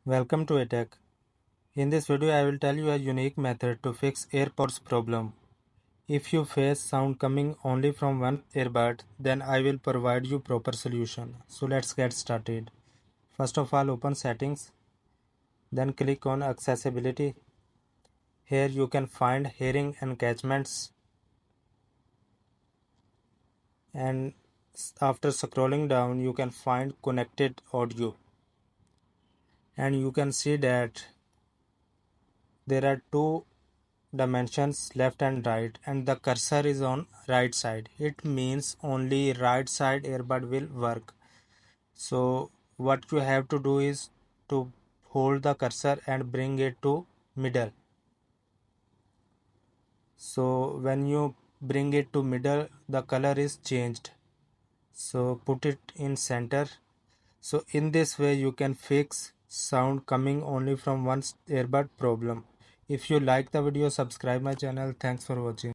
Welcome to ATech. In this video I will tell you a unique method to fix AirPods problem. If you face sound coming only from one earbud, then I will provide you proper solution. So let's get started. First of all, open settings, then click on accessibility. Here you can find hearing engagements, and after scrolling down you can find connected audio, and you can see that there are two dimensions, left and right, and the cursor is on right side. It means only right side earbud will work. So what you have to do is to hold the cursor and bring it to middle. So when you bring it to middle, the color is changed. So put it in center. So in this way you can fix sound coming only from one earbud problem. If you like the video, subscribe my channel. Thanks for watching.